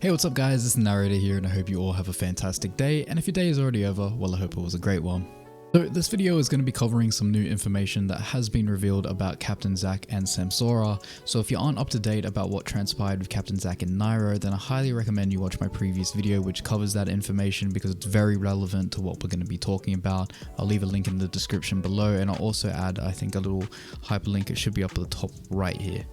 Hey, what's up guys, it's the narrator here and I hope you all have a fantastic day, and if your day is already over, well I hope it was a great one. So this video is going to be covering some new information that has been revealed about CaptainZack and Samsara, so if you aren't up to date about what transpired with CaptainZack and Nairo, then I highly recommend you watch my previous video which covers that information because it's very relevant to what we're going to be talking about. I'll leave a link in the description below and I'll also add, I think, a little hyperlink. It should be up at the top right here.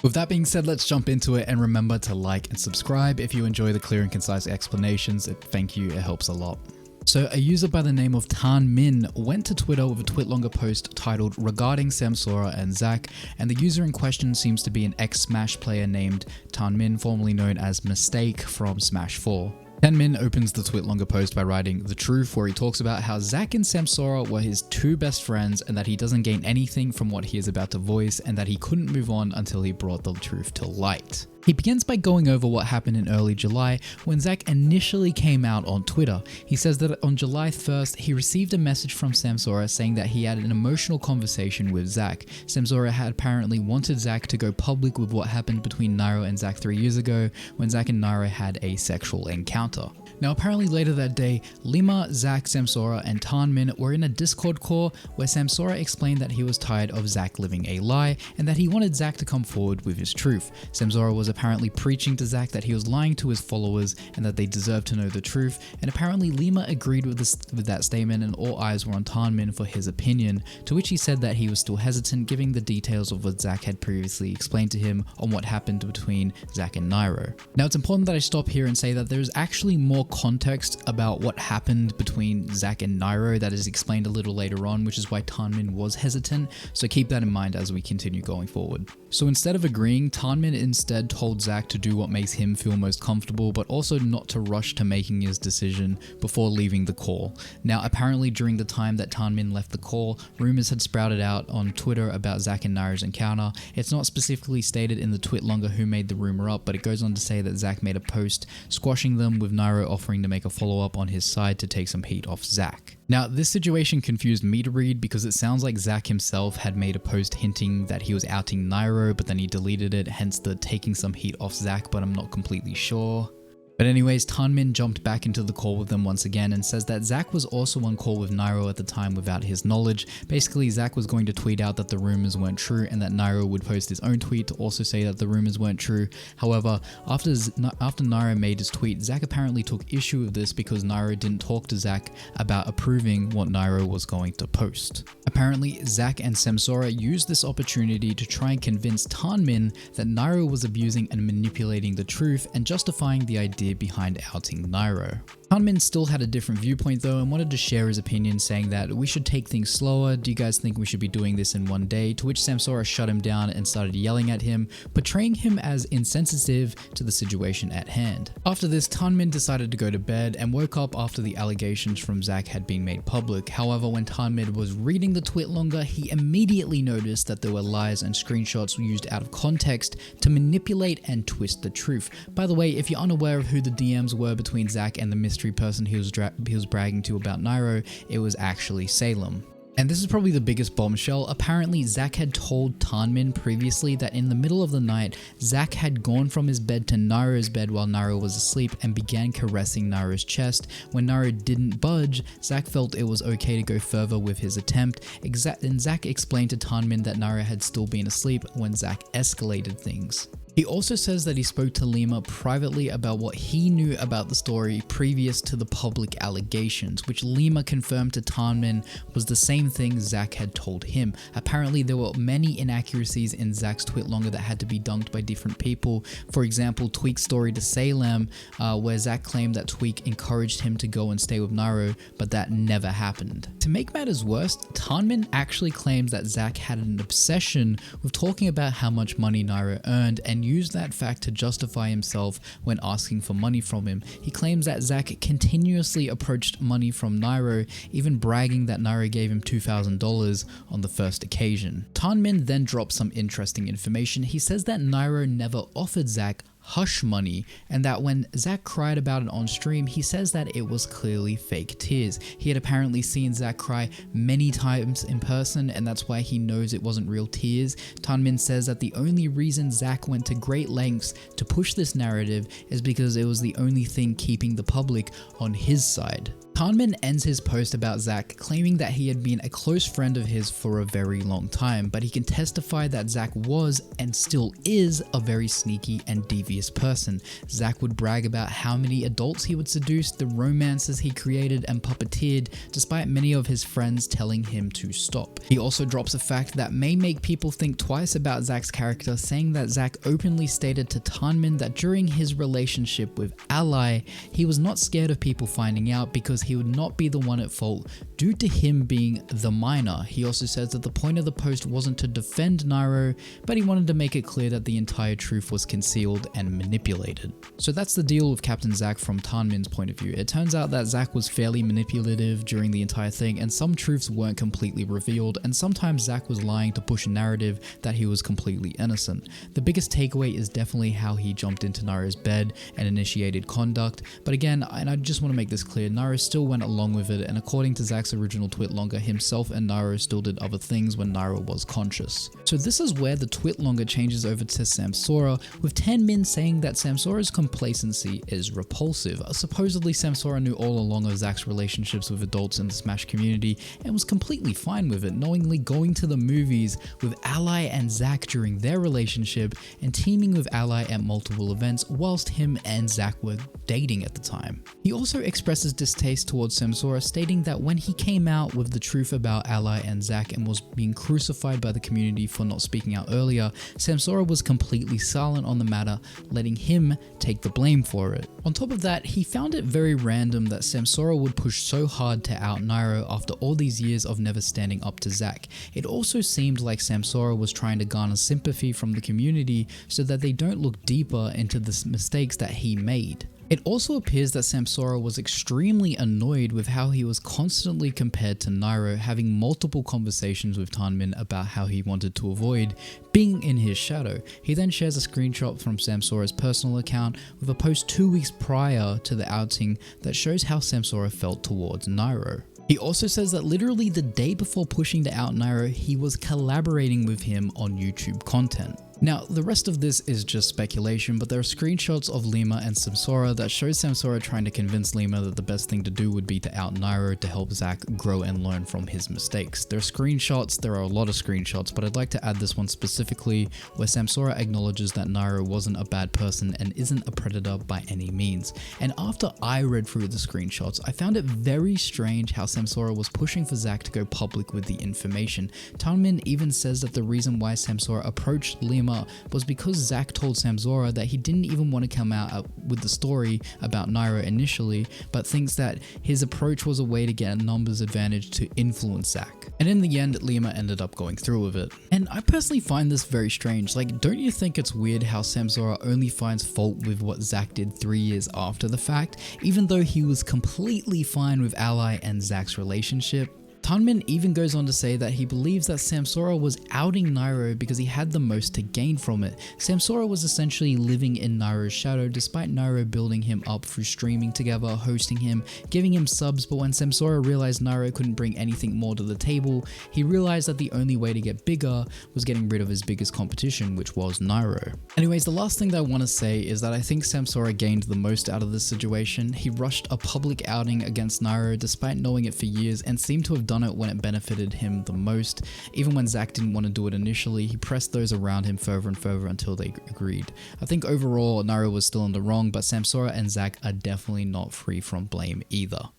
With that being said, let's jump into it, and remember to like and subscribe if you enjoy the clear and concise explanations. Thank you, it helps a lot. So a user by the name of Tan Min went to Twitter with a tweet-longer post titled regarding Samsora and Zack, and the user in question seems to be an ex-Smash player named Tan Min, formerly known as Mistake from Smash 4. Tan Min opens the tweet-longer post by writing the truth, where he talks about how Zack and Samsara were his two best friends and that he doesn't gain anything from what he is about to voice and that he couldn't move on until he brought the truth to light. He begins by going over what happened in early July when Zack initially came out on Twitter. He says that on July 1st, he received a message from Samsora saying that he had an emotional conversation with Zack. Samsora had apparently wanted Zack to go public with what happened between Nairo and Zack 3 years ago when Zack and Nairo had a sexual encounter. Now apparently later that day, Lima, Zack, Samsora and Tan Min were in a Discord call where Samsora explained that he was tired of Zack living a lie and that he wanted Zack to come forward with his truth. Samsora was apparently preaching to Zack that he was lying to his followers and that they deserved to know the truth, and apparently Lima agreed with that statement and all eyes were on Tan Min for his opinion, to which he said that he was still hesitant, giving the details of what Zack had previously explained to him on what happened between Zack and Nairo. Now it's important that I stop here and say that there's actually more context about what happened between Zack and Nairo that is explained a little later on, which is why Tan Min was hesitant, so keep that in mind as we continue going forward. So instead of agreeing, Tan Min instead told Zack to do what makes him feel most comfortable, but also not to rush to making his decision before leaving the call. Now apparently during the time that Tan Min left the call, rumors had sprouted out on Twitter about Zack and Nairo's encounter. It's not specifically stated in the tweet-longer who made the rumor up, but it goes on to say that Zack made a post squashing them, with Nairo offering to make a follow-up on his side to take some heat off Zack. Now this situation confused me to read because it sounds like Zack himself had made a post hinting that he was outing Nairo, but then he deleted it, hence the taking some heat off Zack, but I'm not completely sure. But anyways, Tan Min jumped back into the call with them once again and says that Zack was also on call with Nairo at the time without his knowledge. Basically, Zack was going to tweet out that the rumors weren't true and that Nairo would post his own tweet to also say that the rumors weren't true. However, after Nairo made his tweet, Zack apparently took issue with this because Nairo didn't talk to Zack about approving what Nairo was going to post. Apparently, Zack and Samsora used this opportunity to try and convince Tan Min that Nairo was abusing and manipulating the truth and justifying the idea behind outing Nairo. Tan Min still had a different viewpoint though and wanted to share his opinion, saying that we should take things slower. Do you guys think we should be doing this in one day? To which Samsora shut him down and started yelling at him, portraying him as insensitive to the situation at hand. After this, Tan Min decided to go to bed and woke up after the allegations from Zack had been made public. However, when Tan Min was reading the tweet-longer, he immediately noticed that there were lies and screenshots used out of context to manipulate and twist the truth. By the way, if you're unaware of who the DMs were between Zack and the mystery person he was bragging to about Nairo, it was actually Salem. And this is probably the biggest bombshell. Apparently, Zack had told Tan Min previously that in the middle of the night, Zack had gone from his bed to Nairo's bed while Nairo was asleep and began caressing Nairo's chest. When Nairo didn't budge, Zack felt it was okay to go further with his attempt. And Zack explained to Tan Min that Nairo had still been asleep when Zack escalated things. He also says that he spoke to Lima privately about what he knew about the story previous to the public allegations, which Lima confirmed to Tan Min was the same thing Zack had told him. Apparently, there were many inaccuracies in Zack's tweet-longer that had to be dunked by different people. For example, Tweek's story to Salem, where Zack claimed that Tweek encouraged him to go and stay with Nairo, but that never happened. To make matters worse, Tan Min actually claims that Zack had an obsession with talking about how much money Nairo earned and used that fact to justify himself when asking for money from him. He claims that Zack continuously approached money from Nairo, even bragging that Nairo gave him $2,000 on the first occasion. Tan Min then drops some interesting information. He says that Nairo never offered Zack hush money, and that when Zack cried about it on stream, he says that it was clearly fake tears. He had apparently seen Zack cry many times in person, and that's why he knows it wasn't real tears. Tanmin says that the only reason Zack went to great lengths to push this narrative is because it was the only thing keeping the public on his side. Tanmin ends his post about Zack claiming that he had been a close friend of his for a very long time, but he can testify that Zack was and still is a very sneaky and devious person. Zack would brag about how many adults he would seduce, the romances he created and puppeteered, despite many of his friends telling him to stop. He also drops a fact that may make people think twice about Zack's character, saying that Zack openly stated to Tanmin that during his relationship with Ally, he was not scared of people finding out because he would not be the one at fault due to him being the minor. He also says that the point of the post wasn't to defend Nairo, but he wanted to make it clear that the entire truth was concealed and manipulated. So that's the deal with CaptainZack from Tanmin's point of view. It turns out that Zack was fairly manipulative during the entire thing, and some truths weren't completely revealed, and sometimes Zack was lying to push a narrative that he was completely innocent. The biggest takeaway is definitely how he jumped into Nairo's bed and initiated conduct, but again, and I just want to make this clear, Nairo still went along with it, and according to Zack's original twitlonger, himself and Nairo still did other things when Nairo was conscious. So this is where the twitlonger changes over to Samsara, with Tanmin saying that Samsora's complacency is repulsive. Supposedly Samsara knew all along of Zack's relationships with adults in the Smash community and was completely fine with it, knowingly going to the movies with Ally and Zack during their relationship and teaming with Ally at multiple events whilst him and Zack were dating at the time. He also expresses distaste towards Samsara, stating that when he came out with the truth about Ally and Zack and was being crucified by the community for not speaking out earlier, Samsara was completely silent on the matter, letting him take the blame for it. On top of that, he found it very random that Samsara would push so hard to out Nairo after all these years of never standing up to Zack. It also seemed like Samsara was trying to garner sympathy from the community so that they don't look deeper into the mistakes that he made. It also appears that Samsara was extremely annoyed with how he was constantly compared to Nairo, having multiple conversations with Tanmin about how he wanted to avoid being in his shadow. He then shares a screenshot from Samsora's personal account with a post 2 weeks prior to the outing that shows how Samsara felt towards Nairo. He also says that literally the day before pushing to out Nairo, he was collaborating with him on YouTube content. Now, the rest of this is just speculation, but there are screenshots of Lima and Samsara that shows Samsara trying to convince Lima that the best thing to do would be to out Nairo to help Zack grow and learn from his mistakes. There are screenshots, there are a lot of screenshots, but I'd like to add this one specifically where Samsara acknowledges that Nairo wasn't a bad person and isn't a predator by any means. And after I read through the screenshots, I found it very strange how Samsara was pushing for Zack to go public with the information. Tanmin even says that the reason why Samsara approached Lima was because Zack told Samsara that he didn't even want to come out with the story about Nairo initially, but thinks that his approach was a way to get a numbers advantage to influence Zack. And in the end, Lima ended up going through with it. And I personally find this very strange. Like, don't you think it's weird how Samsara only finds fault with what Zack did 3 years after the fact, even though he was completely fine with Ally and Zack's relationship? Tanmin even goes on to say that he believes that Samsara was outing Nairo because he had the most to gain from it. Samsara was essentially living in Nairo's shadow despite Nairo building him up through streaming together, hosting him, giving him subs, but when Samsara realized Nairo couldn't bring anything more to the table, he realized that the only way to get bigger was getting rid of his biggest competition, which was Nairo. Anyways, the last thing that I want to say is that I think Samsara gained the most out of this situation. He rushed a public outing against Nairo despite knowing it for years and seemed to have done it when it benefited him the most. Even when Zack didn't want to do it initially, he pressed those around him further and further until they agreed. I think overall, Nairo was still in the wrong, but Samsara and Zack are definitely not free from blame either.